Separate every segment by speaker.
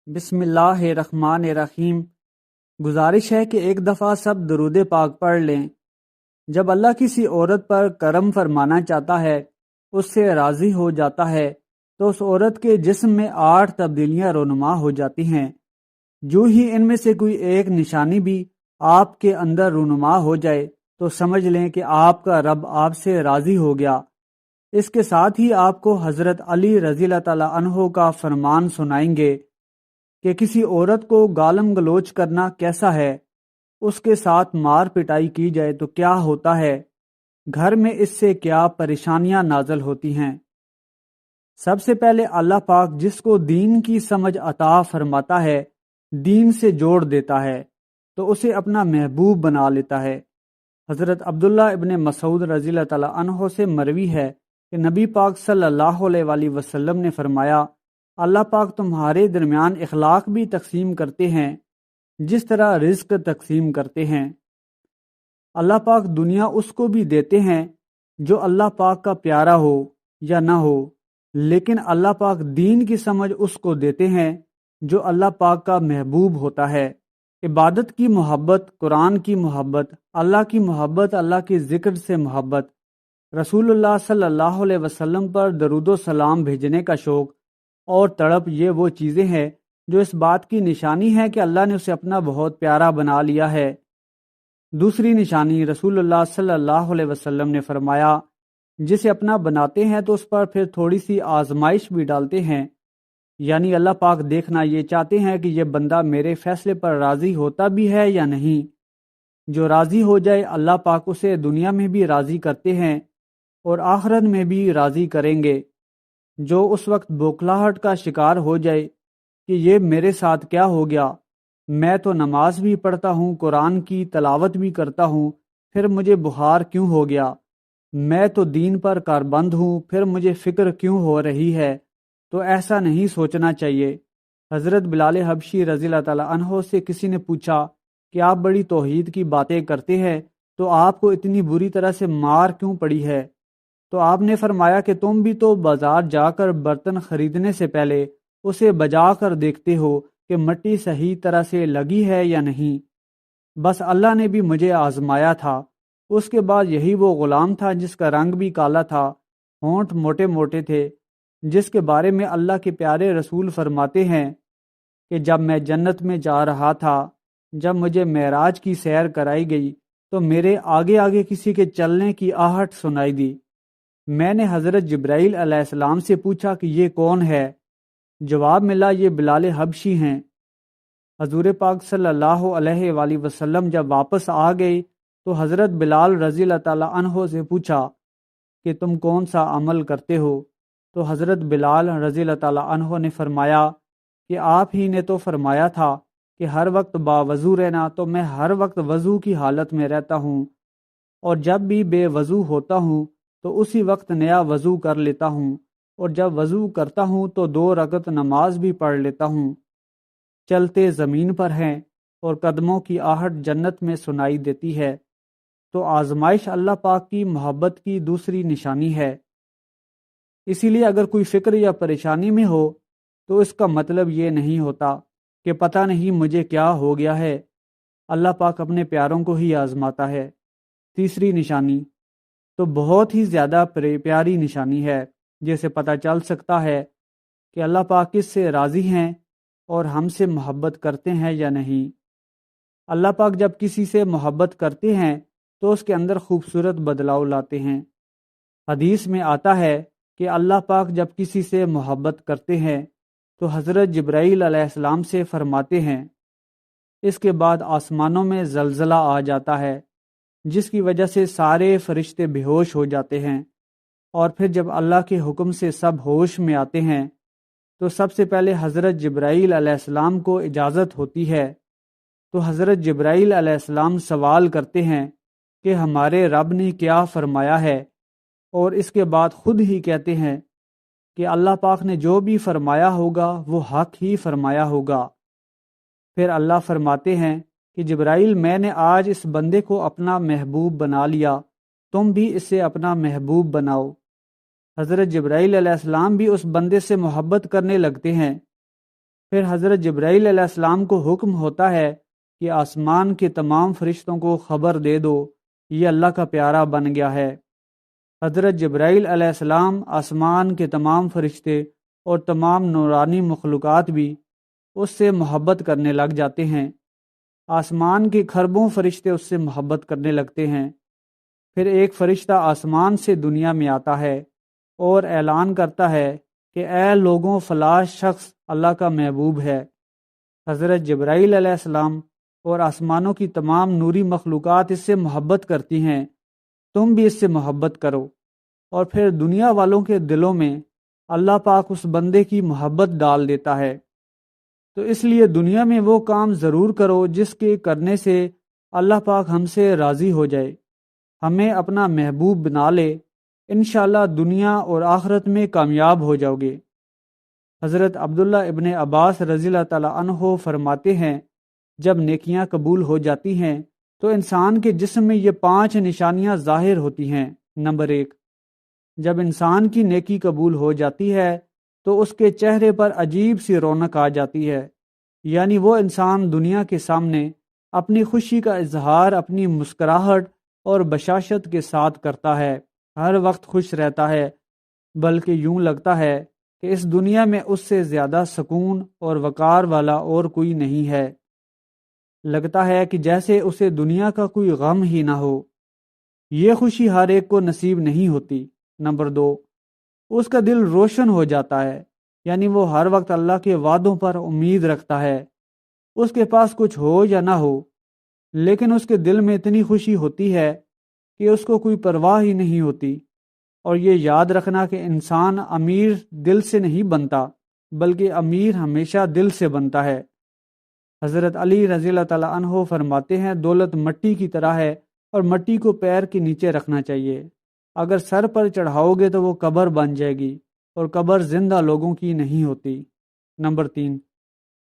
Speaker 1: بسم اللہ الرحمن الرحیم۔ گزارش ہے کہ ایک دفعہ سب درود پاک پڑھ لیں۔ جب اللہ کسی عورت پر کرم فرمانا چاہتا ہے، اس سے راضی ہو جاتا ہے، تو اس عورت کے جسم میں 8 تبدیلیاں رونما ہو جاتی ہیں۔ جو ہی ان میں سے کوئی ایک نشانی بھی آپ کے اندر رونما ہو جائے تو سمجھ لیں کہ آپ کا رب آپ سے راضی ہو گیا۔ اس کے ساتھ ہی آپ کو حضرت علی رضی اللہ تعالیٰ عنہ کا فرمان سنائیں گے کہ کسی عورت کو گالم گلوچ کرنا کیسا ہے، اس کے ساتھ مار پٹائی کی جائے تو کیا ہوتا ہے، گھر میں اس سے کیا پریشانیاں نازل ہوتی ہیں۔ سب سے پہلے اللہ پاک جس کو دین کی سمجھ عطا فرماتا ہے، دین سے جوڑ دیتا ہے تو اسے اپنا محبوب بنا لیتا ہے۔ حضرت عبداللہ ابن مسعود رضی اللہ تعالیٰ عنہ سے مروی ہے کہ نبی پاک صلی اللہ علیہ وآلہ وسلم نے فرمایا، اللہ پاک تمہارے درمیان اخلاق بھی تقسیم کرتے ہیں جس طرح رزق تقسیم کرتے ہیں۔ اللہ پاک دنیا اس کو بھی دیتے ہیں جو اللہ پاک کا پیارا ہو یا نہ ہو، لیکن اللہ پاک دین کی سمجھ اس کو دیتے ہیں جو اللہ پاک کا محبوب ہوتا ہے۔ عبادت کی محبت، قرآن کی محبت، اللہ کے ذکر سے محبت، رسول اللہ صلی اللہ علیہ وسلم پر درود و سلام بھیجنے کا شوق اور تڑپ، یہ وہ چیزیں ہیں جو اس بات کی نشانی ہے کہ اللہ نے اسے اپنا بہت پیارا بنا لیا ہے۔ دوسری نشانی، رسول اللہ صلی اللہ علیہ وسلم نے فرمایا، جسے اپنا بناتے ہیں تو اس پر پھر تھوڑی سی آزمائش بھی ڈالتے ہیں، یعنی اللہ پاک دیکھنا یہ چاہتے ہیں کہ یہ بندہ میرے فیصلے پر راضی ہوتا بھی ہے یا نہیں۔ جو راضی ہو جائے اللہ پاک اسے دنیا میں بھی راضی کرتے ہیں اور آخرت میں بھی راضی کریں گے۔ جو اس وقت بوکھلاہٹ کا شکار ہو جائے کہ یہ میرے ساتھ کیا ہو گیا، میں تو نماز بھی پڑھتا ہوں، قرآن کی تلاوت بھی کرتا ہوں، پھر مجھے بخار کیوں ہو گیا، میں تو دین پر کاربند ہوں، پھر مجھے فکر کیوں ہو رہی ہے، تو ایسا نہیں سوچنا چاہیے۔ حضرت بلال حبشی رضی اللہ تعالیٰ عنہ سے کسی نے پوچھا کہ آپ بڑی توحید کی باتیں کرتے ہیں تو آپ کو اتنی بری طرح سے مار کیوں پڑی ہے؟ تو آپ نے فرمایا کہ تم بھی تو بازار جا کر برتن خریدنے سے پہلے اسے بجا کر دیکھتے ہو کہ مٹی صحیح طرح سے لگی ہے یا نہیں۔ بس اللہ نے بھی مجھے آزمایا تھا۔ اس کے بعد یہی وہ غلام تھا جس کا رنگ بھی کالا تھا، ہونٹ موٹے موٹے تھے، جس کے بارے میں اللہ کے پیارے رسول فرماتے ہیں کہ جب میں جنت میں جا رہا تھا، جب مجھے معراج کی سیر کرائی گئی تو میرے آگے آگے کسی کے چلنے کی آہٹ سنائی دی۔ میں نے حضرت جبرائیل علیہ السلام سے پوچھا کہ یہ کون ہے؟ جواب ملا، یہ بلال حبشی ہیں۔ حضور پاک صلی اللہ علیہ وآلہ وسلم جب واپس آ گئے تو حضرت بلال رضی اللہ تعالیٰ عنہ سے پوچھا کہ تم کون سا عمل کرتے ہو؟ تو حضرت بلال رضی اللہ تعالیٰ عنہ نے فرمایا کہ آپ ہی نے تو فرمایا تھا کہ ہر وقت باوضو رہنا، تو میں ہر وقت وضو کی حالت میں رہتا ہوں، اور جب بھی بے وضو ہوتا ہوں تو اسی وقت نیا وضو کر لیتا ہوں، اور جب وضو کرتا ہوں تو 2 رکعت نماز بھی پڑھ لیتا ہوں۔ چلتے زمین پر ہیں اور قدموں کی آہٹ جنت میں سنائی دیتی ہے۔ تو آزمائش اللہ پاک کی محبت کی دوسری نشانی ہے۔ اسی لیے اگر کوئی فکر یا پریشانی میں ہو تو اس کا مطلب یہ نہیں ہوتا کہ پتہ نہیں مجھے کیا ہو گیا ہے، اللہ پاک اپنے پیاروں کو ہی آزماتا ہے۔ تیسری نشانی تو بہت ہی زیادہ پیاری نشانی ہے، جسے پتہ چل سکتا ہے کہ اللہ پاک کس سے راضی ہیں اور ہم سے محبت کرتے ہیں یا نہیں۔ اللہ پاک جب کسی سے محبت کرتے ہیں تو اس کے اندر خوبصورت بدلاؤ لاتے ہیں۔ حدیث میں آتا ہے کہ اللہ پاک جب کسی سے محبت کرتے ہیں تو حضرت جبرائیل علیہ السلام سے فرماتے ہیں، اس کے بعد آسمانوں میں زلزلہ آ جاتا ہے جس کی وجہ سے سارے فرشتے بے ہوش ہو جاتے ہیں، اور پھر جب اللہ کے حکم سے سب ہوش میں آتے ہیں تو سب سے پہلے حضرت جبرائیل علیہ السلام کو اجازت ہوتی ہے، تو حضرت جبرائیل علیہ السلام سوال کرتے ہیں کہ ہمارے رب نے کیا فرمایا ہے، اور اس کے بعد خود ہی کہتے ہیں کہ اللہ پاک نے جو بھی فرمایا ہوگا وہ حق ہی فرمایا ہوگا۔ پھر اللہ فرماتے ہیں کہ جبرائیل، میں نے آج اس بندے کو اپنا محبوب بنا لیا، تم بھی اسے اپنا محبوب بناؤ۔ حضرت جبرائیل علیہ السلام بھی اس بندے سے محبت کرنے لگتے ہیں۔ پھر حضرت جبرائیل علیہ السلام کو حکم ہوتا ہے کہ آسمان کے تمام فرشتوں کو خبر دے دو، یہ اللہ کا پیارا بن گیا ہے۔ حضرت جبرائیل علیہ السلام، آسمان کے تمام فرشتے اور تمام نورانی مخلوقات بھی اس سے محبت کرنے لگ جاتے ہیں۔ آسمان کے کھربوں فرشتے اس سے محبت کرنے لگتے ہیں۔ پھر ایک فرشتہ آسمان سے دنیا میں آتا ہے اور اعلان کرتا ہے کہ اے لوگوں، فلاں شخص اللہ کا محبوب ہے۔ حضرت جبرائیل علیہ السلام اور آسمانوں کی تمام نوری مخلوقات اس سے محبت کرتی ہیں، تم بھی اس سے محبت کرو۔ اور پھر دنیا والوں کے دلوں میں اللہ پاک اس بندے کی محبت ڈال دیتا ہے۔ تو اس لیے دنیا میں وہ کام ضرور کرو جس کے کرنے سے اللہ پاک ہم سے راضی ہو جائے، ہمیں اپنا محبوب بنا لے، انشاءاللہ دنیا اور آخرت میں کامیاب ہو جاؤ گے۔ حضرت عبداللہ ابن عباس رضی اللہ تعالیٰ عنہ فرماتے ہیں، جب نیکیاں قبول ہو جاتی ہیں تو انسان کے جسم میں یہ 5 نشانیاں ظاہر ہوتی ہیں۔ نمبر 1، جب انسان کی نیکی قبول ہو جاتی ہے تو اس کے چہرے پر عجیب سی رونق آ جاتی ہے، یعنی وہ انسان دنیا کے سامنے اپنی خوشی کا اظہار اپنی مسکراہٹ اور بشاشت کے ساتھ کرتا ہے، ہر وقت خوش رہتا ہے، بلکہ یوں لگتا ہے کہ اس دنیا میں اس سے زیادہ سکون اور وقار والا اور کوئی نہیں ہے، لگتا ہے کہ جیسے اسے دنیا کا کوئی غم ہی نہ ہو۔ یہ خوشی ہر ایک کو نصیب نہیں ہوتی۔ نمبر 2، اس کا دل روشن ہو جاتا ہے، یعنی وہ ہر وقت اللہ کے وعدوں پر امید رکھتا ہے، اس کے پاس کچھ ہو یا نہ ہو، لیکن اس کے دل میں اتنی خوشی ہوتی ہے کہ اس کو کوئی پرواہ ہی نہیں ہوتی۔ اور یہ یاد رکھنا کہ انسان امیر دل سے نہیں بنتا، بلکہ امیر ہمیشہ دل سے بنتا ہے۔ حضرت علی رضی اللہ تعالیٰ عنہ فرماتے ہیں، دولت مٹی کی طرح ہے اور مٹی کو پیر کے نیچے رکھنا چاہیے، اگر سر پر چڑھاؤ گے تو وہ قبر بن جائے گی، اور قبر زندہ لوگوں کی نہیں ہوتی۔ نمبر 3،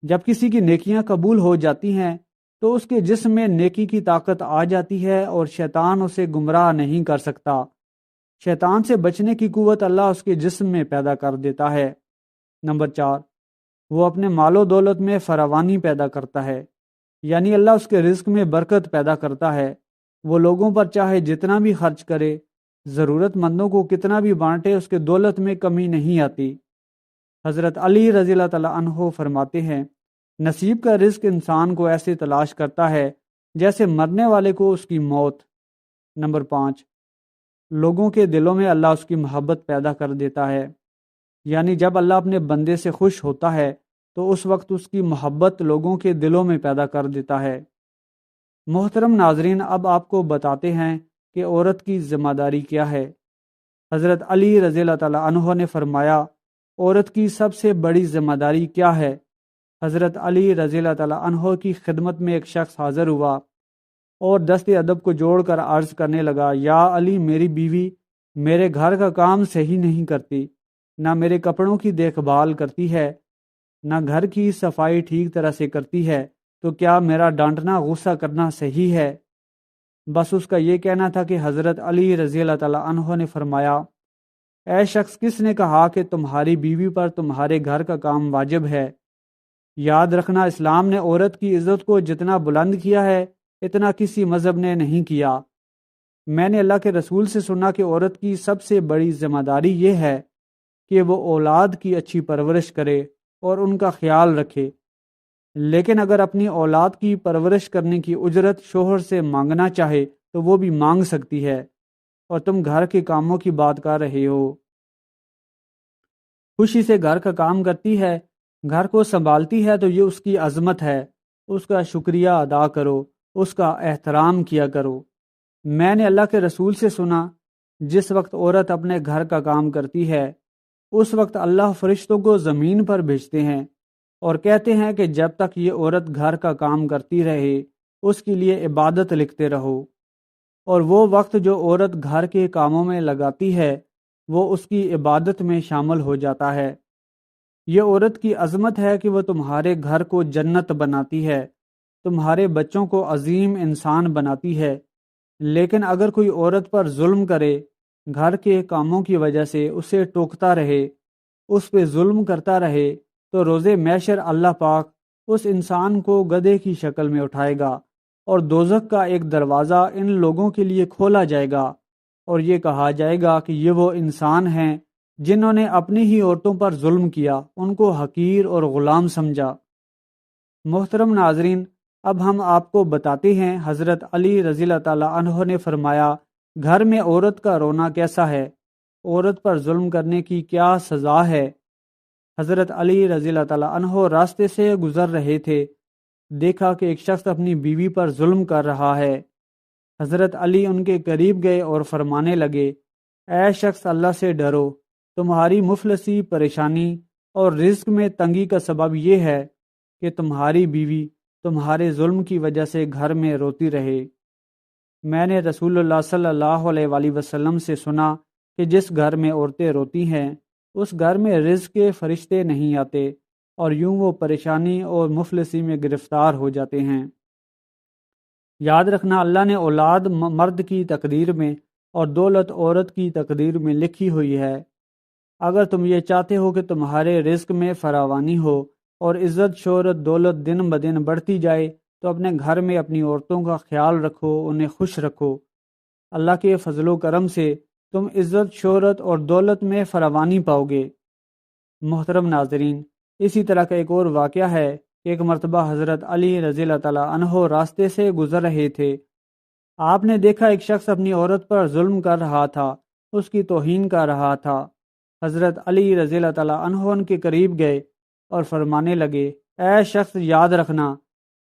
Speaker 1: جب کسی کی نیکیاں قبول ہو جاتی ہیں تو اس کے جسم میں نیکی کی طاقت آ جاتی ہے اور شیطان اسے گمراہ نہیں کر سکتا۔ شیطان سے بچنے کی قوت اللہ اس کے جسم میں پیدا کر دیتا ہے۔ نمبر 4، وہ اپنے مال و دولت میں فراوانی پیدا کرتا ہے، یعنی اللہ اس کے رزق میں برکت پیدا کرتا ہے، وہ لوگوں پر چاہے جتنا بھی خرچ کرے، ضرورت مندوں کو کتنا بھی بانٹے، اس کے دولت میں کمی نہیں آتی۔ حضرت علی رضی اللہ تعالیٰ عنہ فرماتے ہیں، نصیب کا رزق انسان کو ایسے تلاش کرتا ہے جیسے مرنے والے کو اس کی موت۔ نمبر 5، لوگوں کے دلوں میں اللہ اس کی محبت پیدا کر دیتا ہے، یعنی جب اللہ اپنے بندے سے خوش ہوتا ہے تو اس وقت اس کی محبت لوگوں کے دلوں میں پیدا کر دیتا ہے۔ محترم ناظرین، اب آپ کو بتاتے ہیں کہ عورت کی ذمہ داری کیا ہے۔ حضرت علی رضی اللہ تعالیٰ عنہ نے فرمایا، عورت کی سب سے بڑی ذمہ داری کیا ہے؟ حضرت علی رضی اللہ تعالیٰ عنہ کی خدمت میں ایک شخص حاضر ہوا اور دست ادب کو جوڑ کر عرض کرنے لگا، یا علی، میری بیوی میرے گھر کا کام صحیح نہیں کرتی، نہ میرے کپڑوں کی دیکھ بھال کرتی ہے، نہ گھر کی صفائی ٹھیک طرح سے کرتی ہے، تو کیا میرا ڈانٹنا، غصہ کرنا صحیح ہے؟ بس اس کا یہ کہنا تھا کہ حضرت علی رضی اللہ تعالیٰ عنہ نے فرمایا، اے شخص، کس نے کہا کہ تمہاری بیوی پر تمہارے گھر کا کام واجب ہے؟ یاد رکھنا، اسلام نے عورت کی عزت کو جتنا بلند کیا ہے اتنا کسی مذہب نے نہیں کیا۔ میں نے اللہ کے رسول سے سنا کہ عورت کی سب سے بڑی ذمہ داری یہ ہے کہ وہ اولاد کی اچھی پرورش کرے اور ان کا خیال رکھے، لیکن اگر اپنی اولاد کی پرورش کرنے کی اجرت شوہر سے مانگنا چاہے تو وہ بھی مانگ سکتی ہے، اور تم گھر کے کاموں کی بات کر رہے ہو۔ خوشی سے گھر کا کام کرتی ہے، گھر کو سنبھالتی ہے، تو یہ اس کی عظمت ہے، اس کا شکریہ ادا کرو، اس کا احترام کیا کرو۔ میں نے اللہ کے رسول سے سنا، جس وقت عورت اپنے گھر کا کام کرتی ہے اس وقت اللہ فرشتوں کو زمین پر بھیجتے ہیں اور کہتے ہیں کہ جب تک یہ عورت گھر کا کام کرتی رہے اس کے لیے عبادت لکھتے رہو، اور وہ وقت جو عورت گھر کے کاموں میں لگاتی ہے وہ اس کی عبادت میں شامل ہو جاتا ہے۔ یہ عورت کی عظمت ہے کہ وہ تمہارے گھر کو جنت بناتی ہے، تمہارے بچوں کو عظیم انسان بناتی ہے، لیکن اگر کوئی عورت پر ظلم کرے، گھر کے کاموں کی وجہ سے اسے ٹوکتا رہے، اس پہ ظلم کرتا رہے، تو روز محشر اللہ پاک اس انسان کو گدھے کی شکل میں اٹھائے گا اور دوزخ کا ایک دروازہ ان لوگوں کے لیے کھولا جائے گا اور یہ کہا جائے گا کہ یہ وہ انسان ہیں جنہوں نے اپنی ہی عورتوں پر ظلم کیا، ان کو حقیر اور غلام سمجھا۔ محترم ناظرین، اب ہم آپ کو بتاتے ہیں حضرت علی رضی اللہ تعالیٰ عنہ نے فرمایا گھر میں عورت کا رونا کیسا ہے، عورت پر ظلم کرنے کی کیا سزا ہے۔ حضرت علی رضی اللہ تعالیٰ عنہ راستے سے گزر رہے تھے، دیکھا کہ ایک شخص اپنی بیوی پر ظلم کر رہا ہے۔ حضرت علی ان کے قریب گئے اور فرمانے لگے، اے شخص، اللہ سے ڈرو، تمہاری مفلسی، پریشانی اور رزق میں تنگی کا سبب یہ ہے کہ تمہاری بیوی تمہارے ظلم کی وجہ سے گھر میں روتی رہے۔ میں نے رسول اللہ صلی اللہ علیہ وآلہ وسلم سے سنا کہ جس گھر میں عورتیں روتی ہیں اس گھر میں رزق کے فرشتے نہیں آتے اور یوں وہ پریشانی اور مفلسی میں گرفتار ہو جاتے ہیں۔ یاد رکھنا، اللہ نے اولاد مرد کی تقدیر میں اور دولت عورت کی تقدیر میں لکھی ہوئی ہے۔ اگر تم یہ چاہتے ہو کہ تمہارے رزق میں فراوانی ہو اور عزت، شہرت، دولت دن بدن بڑھتی جائے تو اپنے گھر میں اپنی عورتوں کا خیال رکھو، انہیں خوش رکھو۔ اللہ کے فضل و کرم سے تم عزت، شہرت اور دولت میں فراوانی پاؤ گے۔ محترم ناظرین، اسی طرح کا ایک اور واقعہ ہے کہ ایک مرتبہ حضرت علی رضی اللہ تعالیٰ عنہ راستے سے گزر رہے تھے۔ آپ نے دیکھا ایک شخص اپنی عورت پر ظلم کر رہا تھا، اس کی توہین کر رہا تھا۔ حضرت علی رضی اللہ تعالیٰ عنہ ان کے قریب گئے اور فرمانے لگے، اے شخص، یاد رکھنا،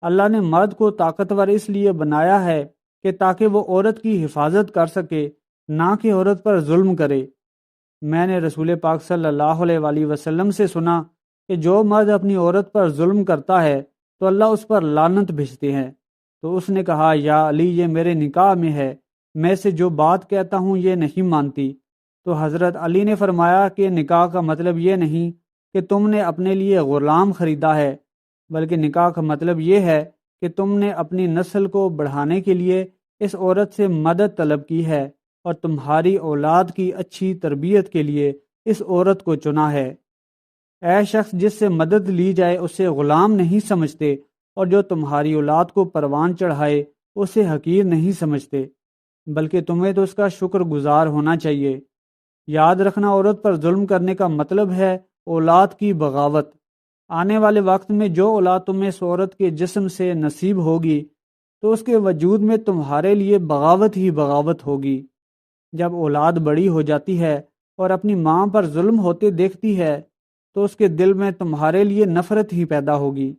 Speaker 1: اللہ نے مرد کو طاقتور اس لیے بنایا ہے کہ تاکہ وہ عورت کی حفاظت کر سکے، نہ کہ عورت پر ظلم کرے۔ میں نے رسول پاک صلی اللہ علیہ وآلہ وسلم سے سنا کہ جو مرد اپنی عورت پر ظلم کرتا ہے تو اللہ اس پر لعنت بھیجتے ہیں۔ تو اس نے کہا، یا علی، یہ میرے نکاح میں ہے، میں سے جو بات کہتا ہوں یہ نہیں مانتی۔ تو حضرت علی نے فرمایا کہ نکاح کا مطلب یہ نہیں کہ تم نے اپنے لیے غلام خریدا ہے، بلکہ نکاح کا مطلب یہ ہے کہ تم نے اپنی نسل کو بڑھانے کے لیے اس عورت سے مدد طلب کی ہے اور تمہاری اولاد کی اچھی تربیت کے لیے اس عورت کو چنا ہے۔ اے شخص، جس سے مدد لی جائے اسے غلام نہیں سمجھتے، اور جو تمہاری اولاد کو پروان چڑھائے اسے حقیر نہیں سمجھتے، بلکہ تمہیں تو اس کا شکر گزار ہونا چاہیے۔ یاد رکھنا، عورت پر ظلم کرنے کا مطلب ہے اولاد کی بغاوت۔ آنے والے وقت میں جو اولاد تمہیں اس عورت کے جسم سے نصیب ہوگی تو اس کے وجود میں تمہارے لیے بغاوت ہی بغاوت ہوگی۔ جب اولاد بڑی ہو جاتی ہے اور اپنی ماں پر ظلم ہوتے دیکھتی ہے تو اس کے دل میں تمہارے لیے نفرت ہی پیدا ہوگی۔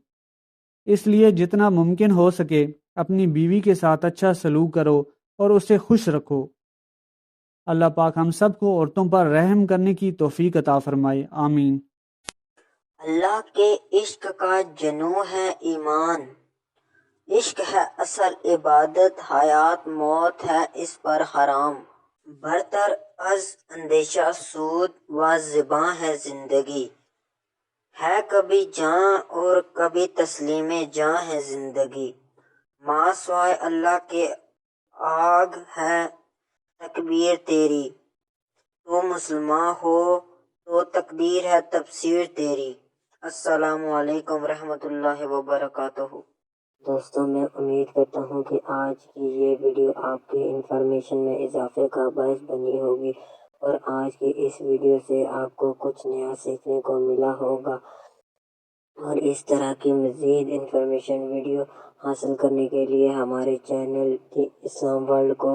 Speaker 1: اس لیے جتنا ممکن ہو سکے اپنی بیوی کے ساتھ اچھا سلوک کرو اور اسے خوش رکھو۔ اللہ پاک ہم سب کو عورتوں پر رحم کرنے کی توفیق عطا فرمائے، آمین۔
Speaker 2: اللہ کے عشق کا جنوں ہے ایمان، عشق ہے اصل عبادت، حیات موت ہے اس پر حرام، برتر از اندیشہ سود و زباں ہے زندگی، ہے کبھی جاں اور کبھی تسلیم جاں ہے زندگی، ماں سوائے اللہ کے آگ ہے تکبیر تیری، تو مسلمان ہو تو تقدیر ہے تفسیر تیری۔ السلام علیکم ورحمۃ اللہ وبرکاتہ۔ دوستوں، میں امید کرتا ہوں کہ آج کی یہ ویڈیو آپ کی انفارمیشن میں اضافے کا باعث بنی ہوگی اور آج کی اس ویڈیو سے آپ کو کچھ نیا سیکھنے کو ملا ہوگا، اور اس طرح کی مزید انفارمیشن ویڈیو حاصل کرنے کے لیے ہمارے چینل کی اسلام ورلڈ کو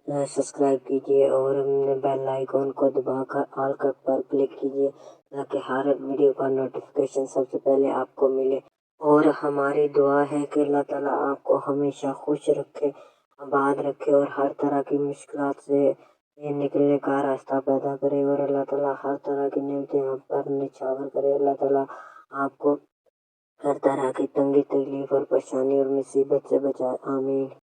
Speaker 2: سبسکرائب کیجیے اور بیل آئیکن کو دبا کر آل پر کلک کیجیے تاکہ ہر ویڈیو کا نوٹیفیکیشن سب سے پہلے آپ کو ملے۔ اور ہماری دعا ہے کہ اللہ تعالیٰ آپ کو ہمیشہ خوش رکھے، آباد رکھے اور ہر طرح کی مشکلات سے نکلنے کا راستہ پیدا کرے، اور اللہ تعالیٰ ہر طرح کی نعمتیں آپ پر نچھاور کرے۔ اللہ تعالیٰ آپ کو ہر طرح کی تنگی، تکلیف اور پریشانی اور مصیبت سے بچائے، آمین۔